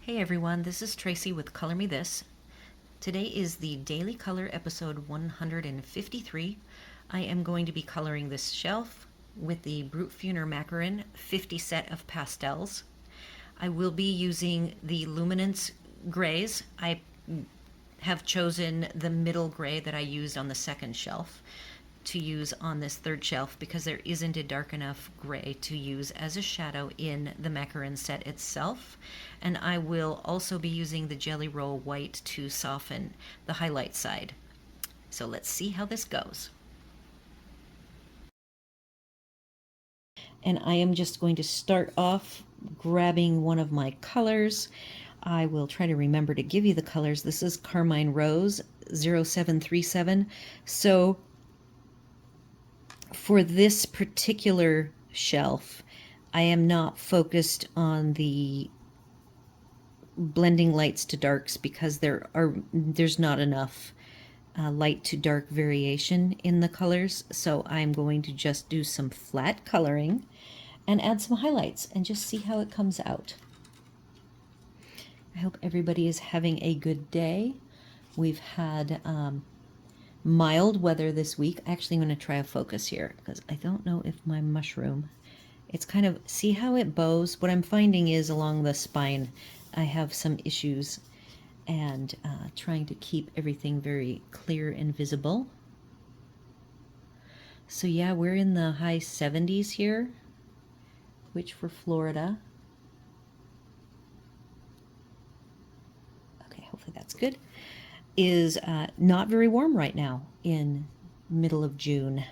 Hey everyone, this is Tracy with Color Me This. Today is the Daily Color episode 153. I am going to be coloring this shelf with the Brutfuner Macaron 50 set of pastels. I will be using the Luminance grays. I have chosen the middle gray that I used on the second shelf to use on this third shelf because there isn't a dark enough gray to use as a shadow in the macaron set itself. And I will also be using the Gellyroll white to soften the highlight side. So let's see how this goes. And I am just going to start off grabbing one of my colors. I will try to remember to give you the colors. This is Carmine Rose 0737. So for this particular shelf, I am not focused on the blending lights to darks because there's not enough light to dark variation in the colors. So I'm going to just do some flat coloring and add some highlights and just see how it comes out. I hope everybody is having a good day. We've had mild weather this week. Actually, I'm going to try a focus here because I don't know if my mushroom, it's kind of, see how it bows? What I'm finding is along the spine, I have some issues and trying to keep everything very clear and visible. So yeah, we're in the high 70s here, which for Florida. Okay, hopefully that's good. Is not very warm right now in middle of June.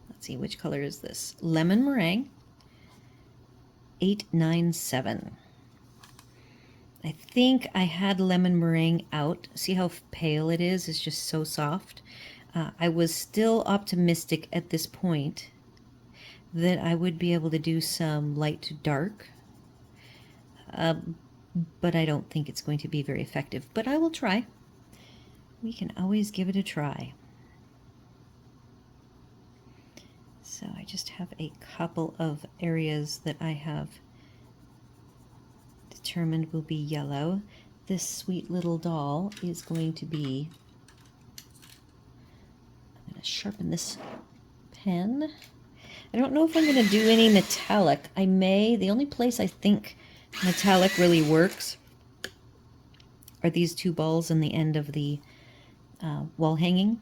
Let's see, which color is this? Lemon Meringue 897. I think I had lemon meringue out. See how pale it is? It's just so soft. I was still optimistic at this point that I would be able to do some light to dark. But I don't think it's going to be very effective. But I will try. We can always give it a try. So I just have a couple of areas that I have determined will be yellow. This sweet little doll is going to be, I'm going to sharpen this pen. I don't know if I'm going to do any metallic. I may. The only place I think metallic really works are these two balls in the end of the wall hanging.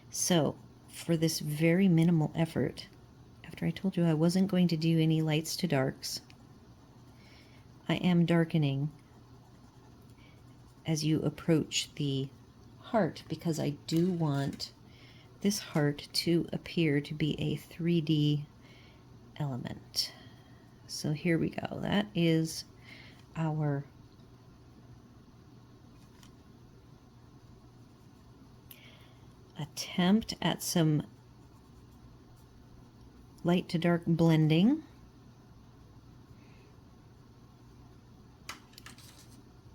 So for this very minimal effort, after I told you I wasn't going to do any lights to darks, I am darkening as you approach the heart because I do want this heart to appear to be a 3D element. So here we go. That is our attempt at some light to dark blending.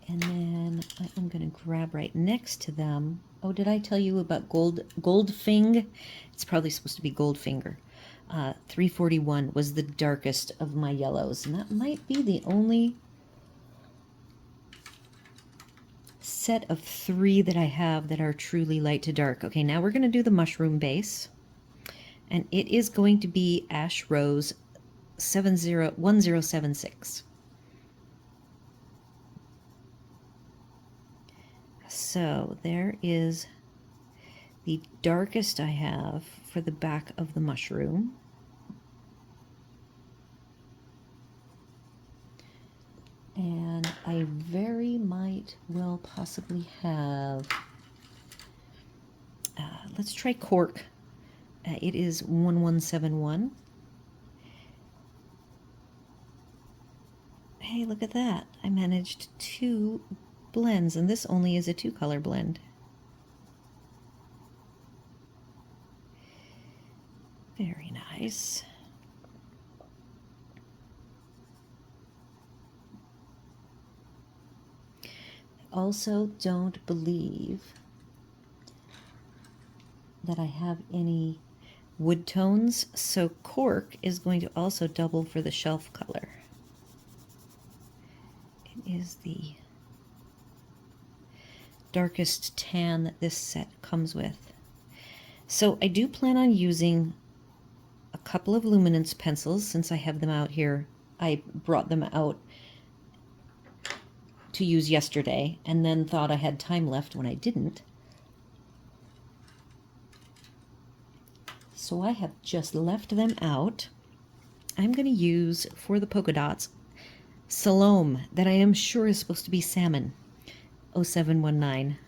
And then I'm going to grab right next to them. Oh, did I tell you about Goldfing? It's probably supposed to be Goldfinger. 341 was the darkest of my yellows, and that might be the only set of 3 that I have that are truly light to dark. Okay, now we're going to do the mushroom base, and it is going to be Ash Rose 1076. So there is the darkest I have for the back of the mushroom. And I very might well possibly have, let's try cork. It is 1171. Hey, look at that. I managed 2 blends, and this only is a 2-color blend. Very nice. Also don't believe that I have any wood tones, so cork is going to also double for the shelf color. It is the darkest tan that this set comes with. So I do plan on using a couple of Luminance pencils since I have them out here. I brought them out to use yesterday and then thought I had time left when I didn't. So I have just left them out. I'm going to use, for the polka dots, Salome, that I am sure is supposed to be salmon, 0719.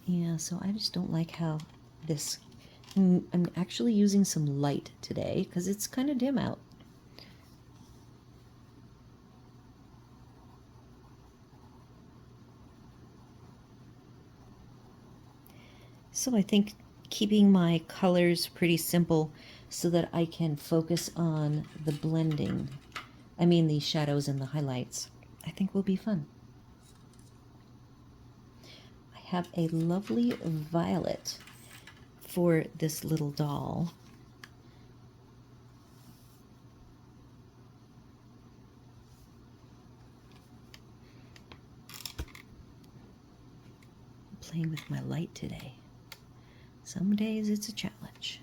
Yeah, so I just don't like how this... I'm actually using some light today because it's kind of dim out. So I think keeping my colors pretty simple so that I can focus on the blending, I mean the shadows and the highlights, I think will be fun. I have a lovely violet for this little doll. I'm playing with my light today. Some days it's a challenge.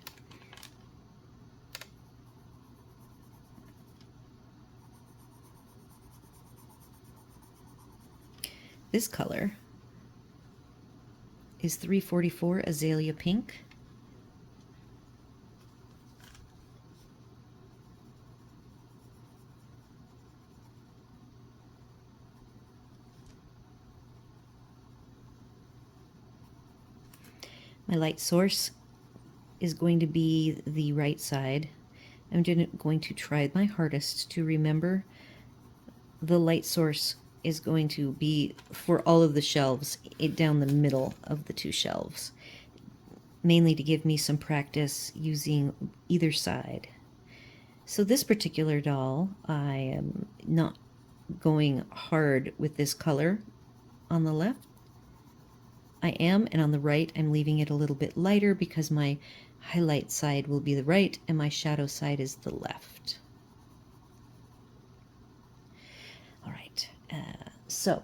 This color is 344 Azalea Pink. My light source is going to be the right side. I'm going to try my hardest to remember the light source is going to be for all of the shelves down the middle of the two shelves, mainly to give me some practice using either side. So this particular doll, I am not going hard with this color on the left. I am, and on the right I'm leaving it a little bit lighter because my highlight side will be the right and my shadow side is the left. All right, so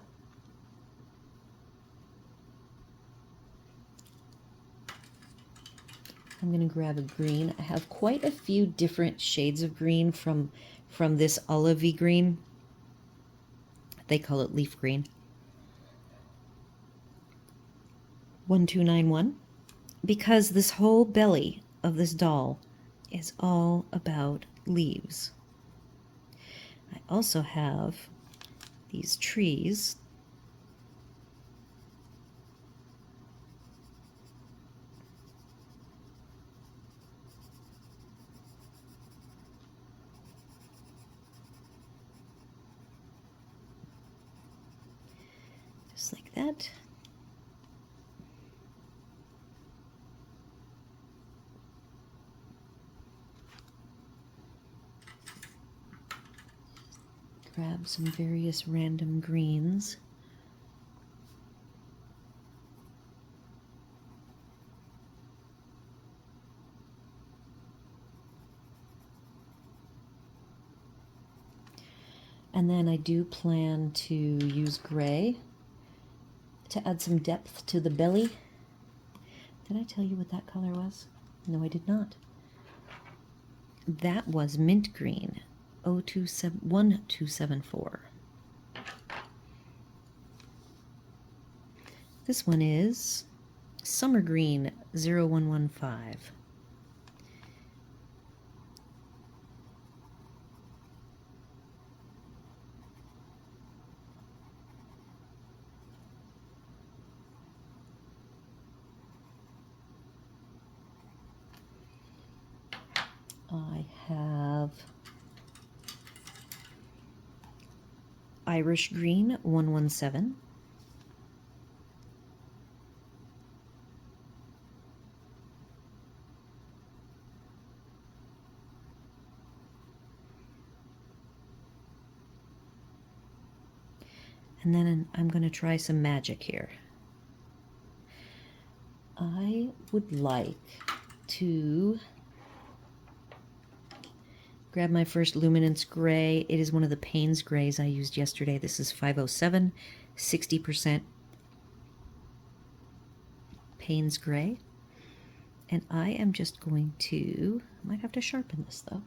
I'm going to grab a green. I have quite a few different shades of green from this olivey green. They call it leaf green. 1291, because this whole belly of this doll is all about leaves. I also have these trees. Just like that. Grab some various random greens. And then I do plan to use gray to add some depth to the belly. Did I tell you what that color was? No, I did not. That was mint green, 1274. This one is summer green, 0115. I have Irish green, 117. And then I'm going to try some magic here. I would like to grab my first Luminance gray. It is one of the Payne's grays I used yesterday. This is 507, 60% Payne's gray. And I am just going to, I might have to sharpen this though.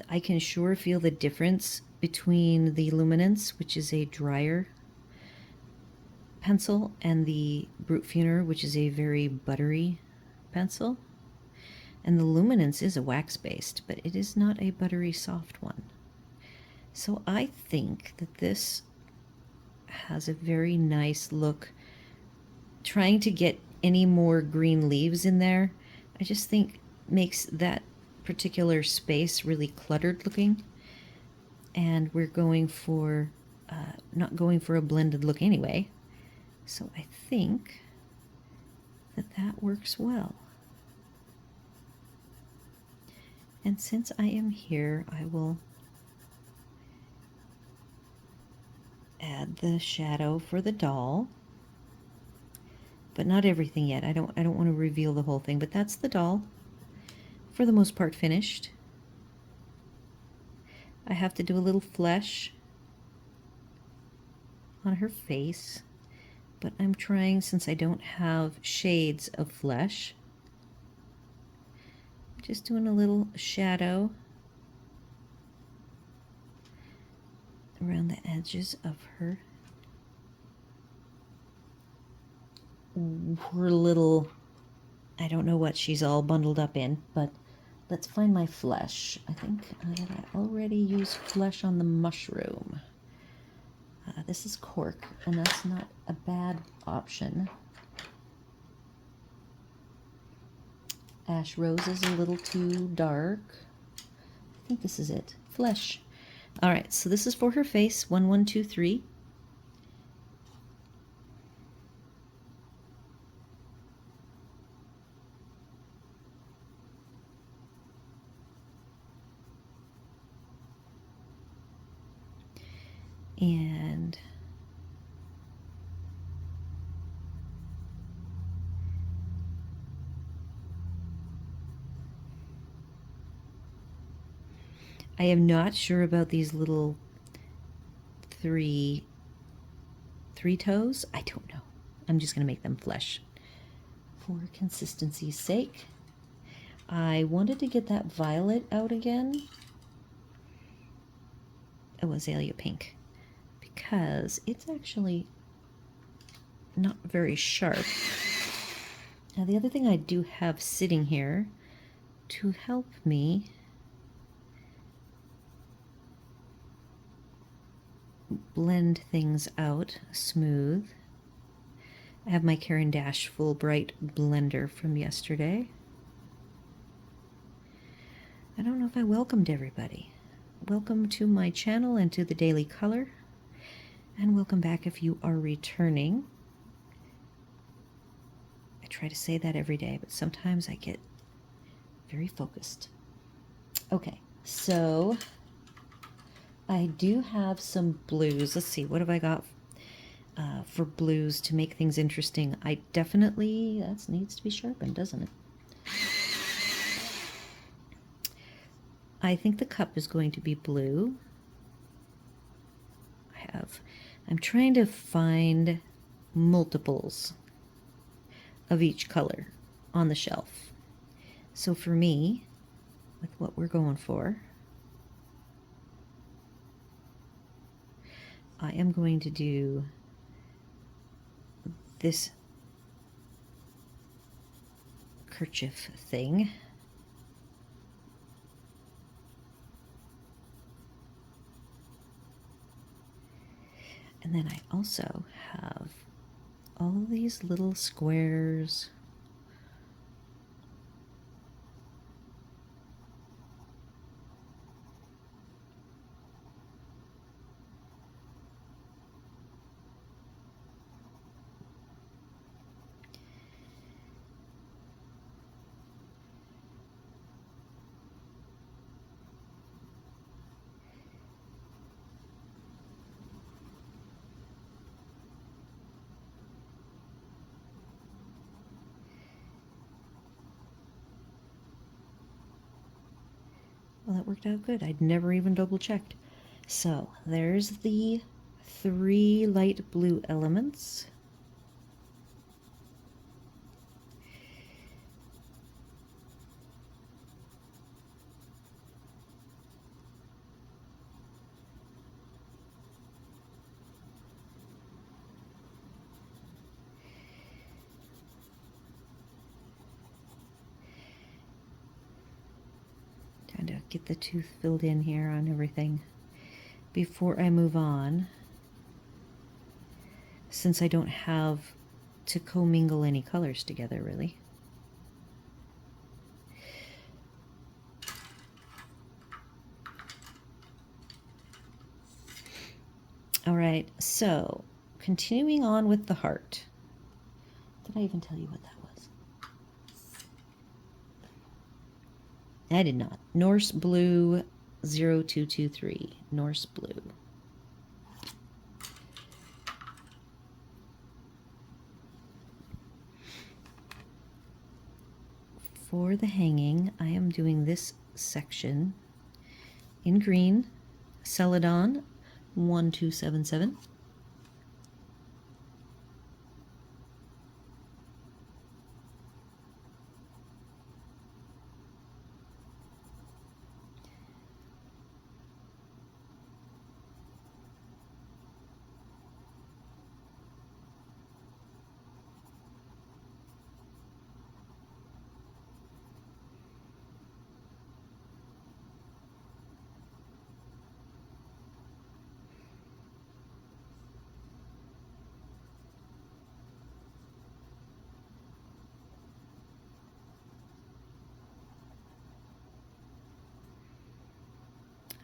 I can sure feel the difference between the Luminance, which is a drier pencil, and the Brutfuner, which is a very buttery pencil. And the Luminance is a wax-based, but it is not a buttery soft one. So I think that this has a very nice look. Trying to get any more green leaves in there, I just think makes that particular space really cluttered looking. And we're going for, not going for a blended look anyway. So I think that that works well. And since I am here, I will add the shadow for the doll. But not everything yet. I don't want to reveal the whole thing, but that's the doll. For the most part finished. I have to do a little flesh on her face, but I'm trying, since I don't have shades of flesh, just doing a little shadow around the edges of her little, I don't know what she's all bundled up in, but let's find my flesh. I think that I already used flesh on the mushroom. This is cork, and that's not a bad option. Ash rose is a little too dark. I think this is it. Flesh. All right, so this is for her face. 1, 1, 2, 3. And I am not sure about these little three toes. I don't know. I'm just going to make them flesh for consistency's sake. I wanted to get that violet out again. Oh, azalea pink. Because it's actually not very sharp. Now the other thing I do have sitting here to help me blend things out smooth, I have my Caran d'Ache Full-Bright blender from yesterday. I don't know if I welcomed everybody. Welcome to my channel and to the Daily Color. And welcome back if you are returning. I try to say that every day, but sometimes I get very focused. Okay, so I do have some blues. Let's see, what have I got for blues to make things interesting? I definitely, that needs to be sharpened, doesn't it? I think the cup is going to be blue. I'm trying to find multiples of each color on the shelf. So for me, with what we're going for, I am going to do this kerchief thing. And then I also have all these little squares. Well, that worked out good. I'd never even double checked. So there's the 3 light blue elements. Trying to get the tooth filled in here on everything before I move on, since I don't have to commingle any colors together really. All right, so continuing on with the heart. Did I even tell you what that was? I did not. Norse Blue 0223. Norse Blue. For the hanging, I am doing this section in green, Celadon 1277.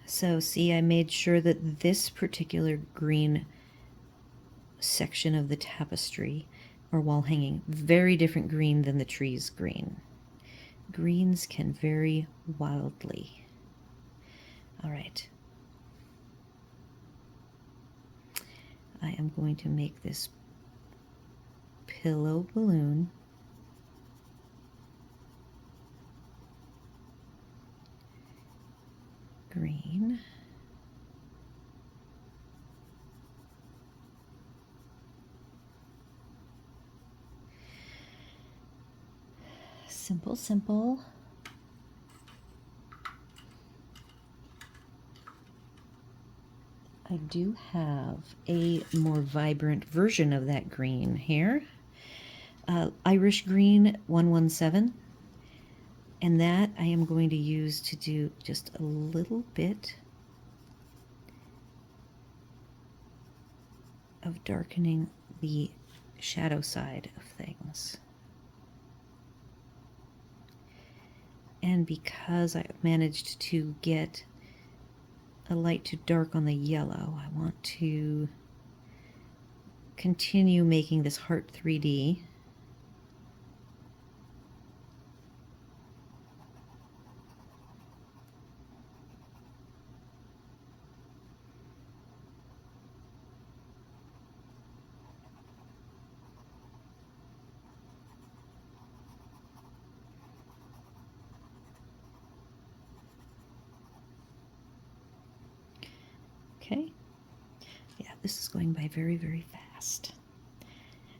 So see, I made sure that this particular green section of the tapestry or wall hanging, very different green than the tree's green. Greens can vary wildly. All right. I am going to make this pillow balloon green. Simple, simple. I do have a more vibrant version of that green here. Irish Green 117. And that I am going to use to do just a little bit of darkening the shadow side of things. And because I managed to get a light to dark on the yellow, I want to continue making this heart 3D. Okay, yeah, this is going by very, very fast.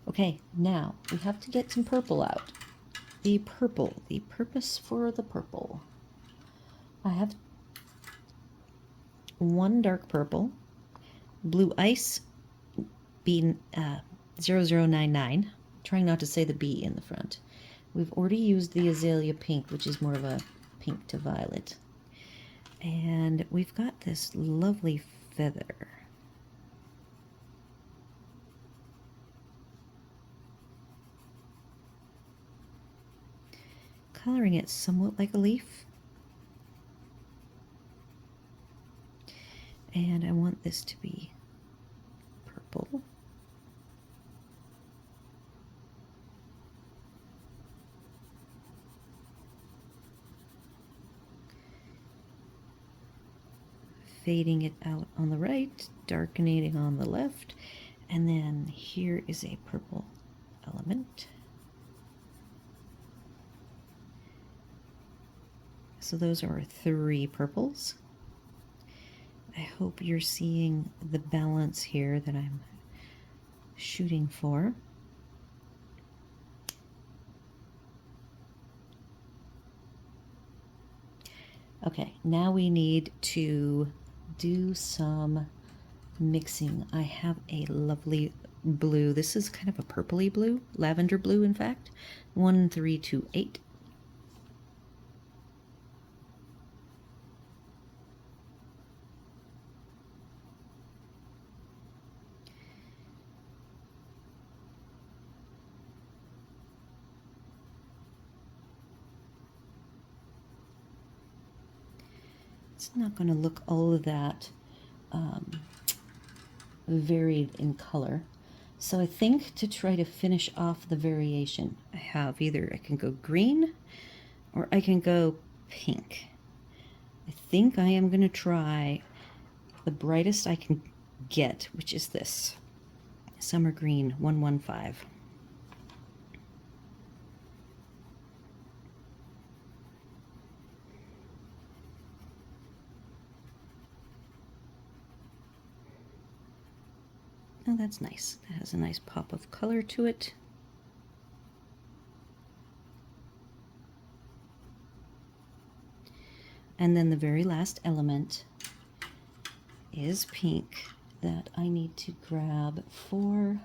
Okay, now we have to get some purple out. The purple, the purpose for the purple. I have 1 dark purple, blue ice, B 0099, trying not to say the B in the front. We've already used the azalea pink, which is more of a pink to violet. And we've got this lovely feather. Coloring it somewhat like a leaf. And I want this to be purple. Fading it out on the right, darkening on the left, and then here is a purple element. So those are 3 purples. I hope you're seeing the balance here that I'm shooting for. Okay, now we need to do some mixing. I have a lovely blue. This is kind of a purpley blue, lavender blue, in fact. 1328. It's not going to look all of that varied in color. So I think to try to finish off the variation, I have either I can go green or I can go pink. I think I am going to try the brightest I can get, which is this Summer Green 115. Oh, that's nice. That has a nice pop of color to it. And then the very last element is pink that I need to grab for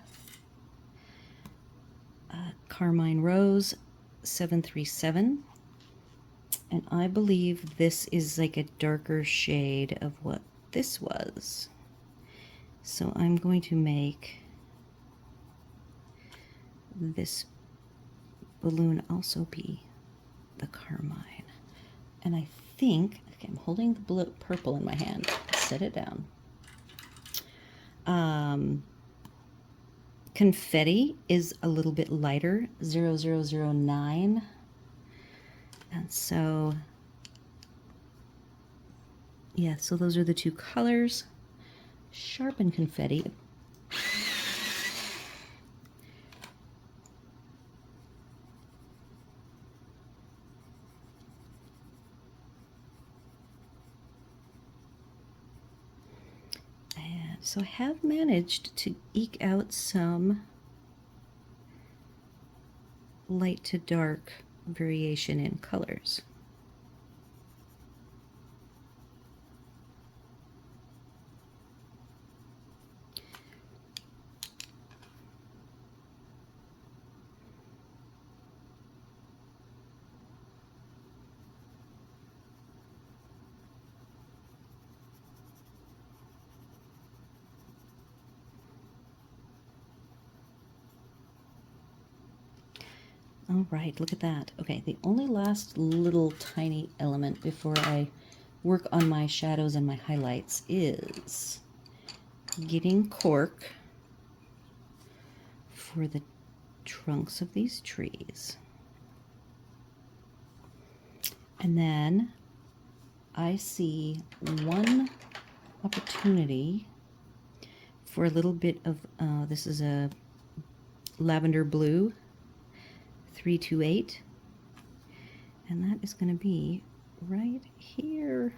Carmine Rose 737. And I believe this is like a darker shade of what this was. So I'm going to make this balloon also be the Carmine. And I think, okay, I'm holding the blue, purple in my hand. Set it down. Confetti is a little bit lighter, 0009. And so, yeah, so those are the 2 colors. Sharpen confetti. And so I have managed to eke out some light to dark variation in colors. All right, look at that. Okay, the only last little tiny element before I work on my shadows and my highlights is getting cork for the trunks of these trees. And then I see one opportunity for a little bit of, this is a lavender blue 328, and that is going to be right here.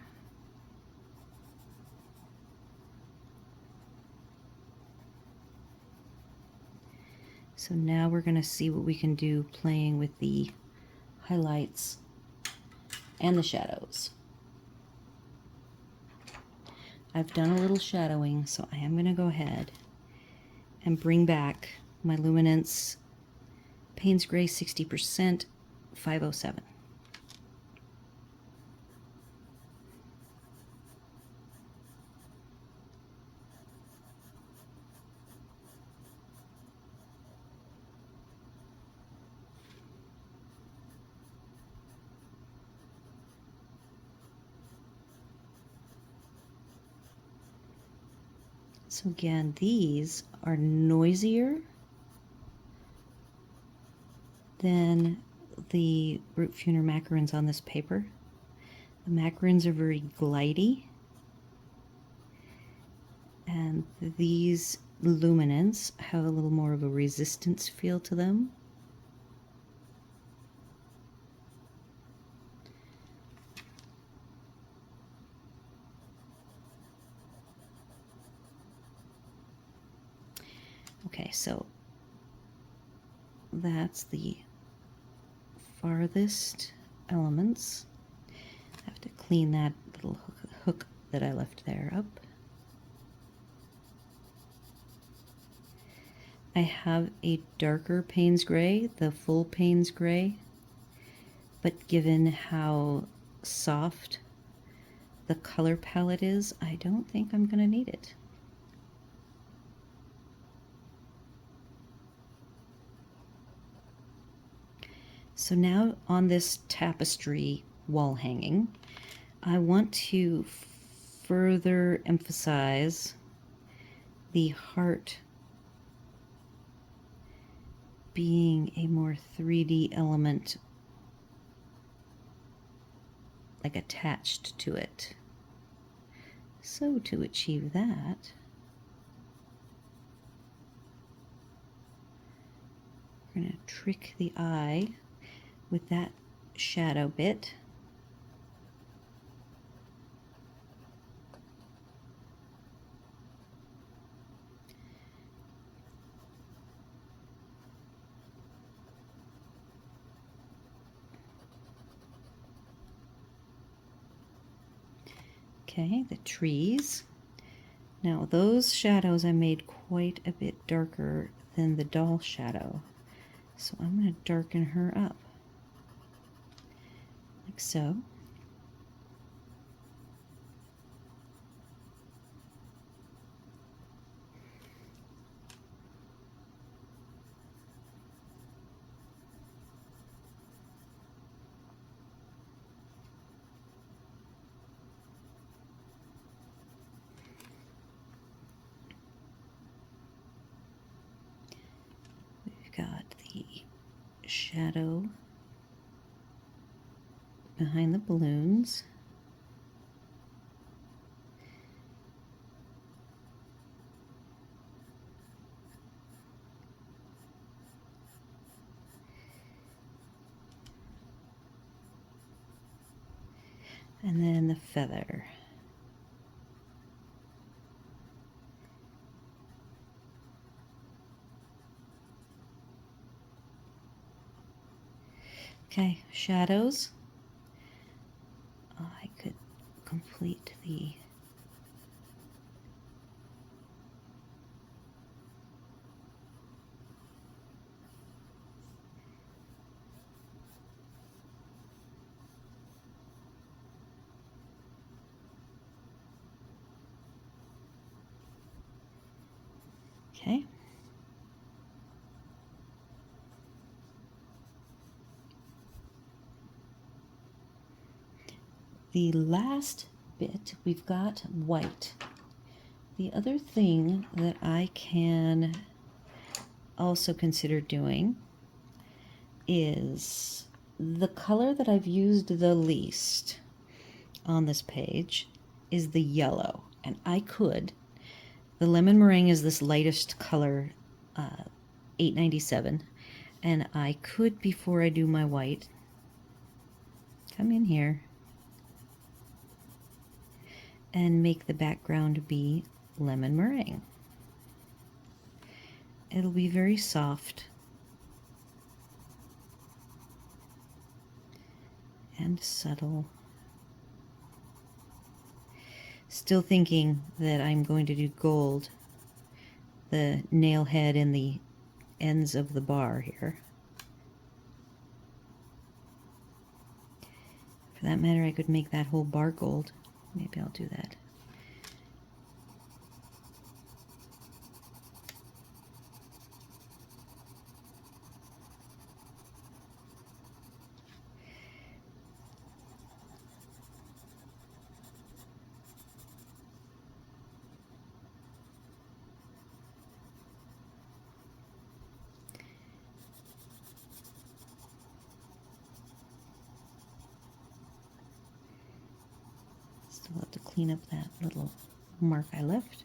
So now we're going to see what we can do playing with the highlights and the shadows. I've done a little shadowing, so I am going to go ahead and bring back my Luminance Payne's Gray 60% 507. So again, these are noisier than the Brutfuner Macarons on this paper. The Macarons are very glidey, and these Luminance have a little more of a resistance feel to them. Okay, so that's the farthest elements. I have to clean that little hook that I left there up. I have a darker Payne's Gray, the full Payne's Gray, but given how soft the color palette is, I don't think I'm going to need it. So now on this tapestry wall hanging, I want to further emphasize the heart being a more 3D element, like attached to it. So to achieve that, we're going to trick the eye with that shadow bit. Okay, the trees. Now those shadows I made quite a bit darker than the doll shadow. So I'm going to darken her up, like so. We've got the shadow behind the balloons. And then the feather. Okay, shadows. I could complete the okay. The last bit, we've got white. The other thing that I can also consider doing is the color that I've used the least on this page is the yellow. And I could, the lemon meringue is this lightest color, $8.97, and I could, before I do my white, come in here and make the background be lemon meringue. It'll be very soft and subtle. Still thinking that I'm going to do gold, the nail head and the ends of the bar here. For that matter, I could make that whole bar gold. Maybe I'll do that. Still have to clean up that little mark I left.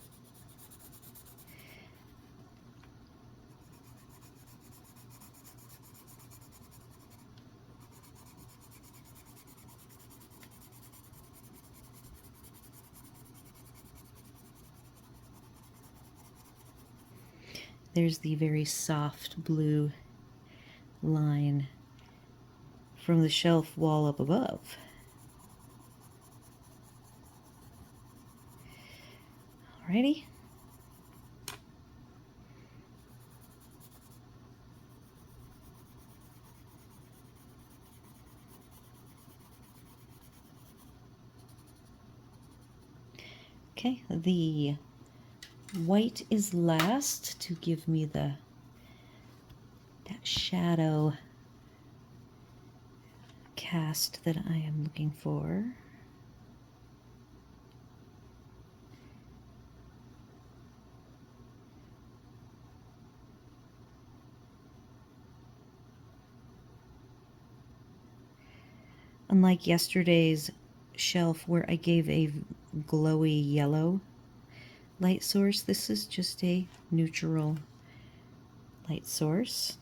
There's the very soft blue line from the shelf wall up above. Alrighty. Okay, the white is last to give me that shadow cast that I am looking for. Unlike yesterday's shelf where I gave a glowy yellow light source, this is just a neutral light source.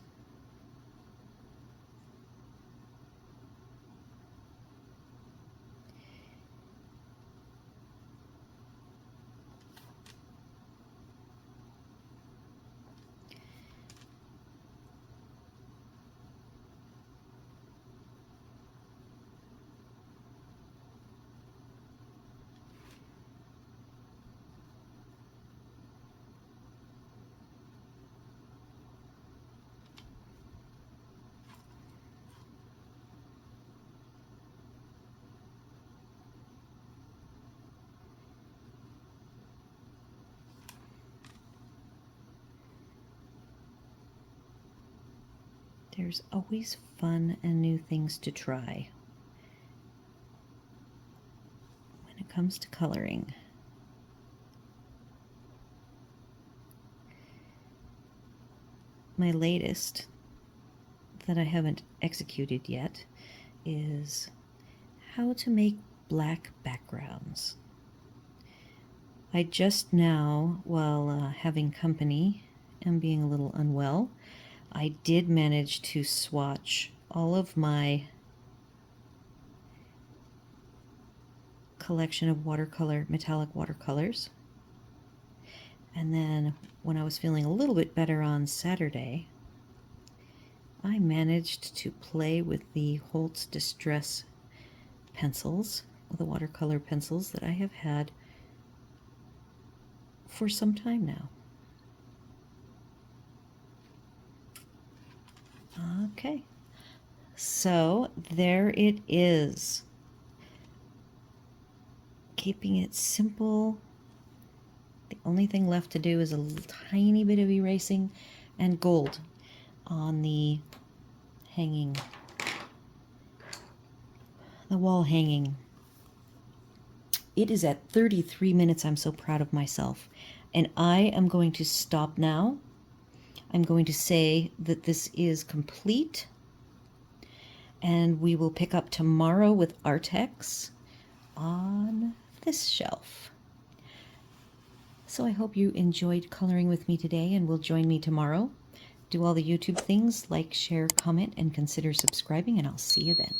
There's always fun and new things to try when it comes to coloring. My latest that I haven't executed yet is how to make black backgrounds. I just now, while having company and being a little unwell, I did manage to swatch all of my collection of metallic watercolors. And then when I was feeling a little bit better on Saturday, I managed to play with the Holtz Distress pencils, the watercolor pencils that I have had for some time now. Okay, so there it is. Keeping it simple. The only thing left to do is a tiny bit of erasing and gold on the wall hanging. It is at 33 minutes. I'm so proud of myself. And I am going to stop now. I'm going to say that this is complete. And we will pick up tomorrow with Artex on this shelf. So I hope you enjoyed coloring with me today and will join me tomorrow. Do all the YouTube things, like, share, comment, and consider subscribing, and I'll see you then.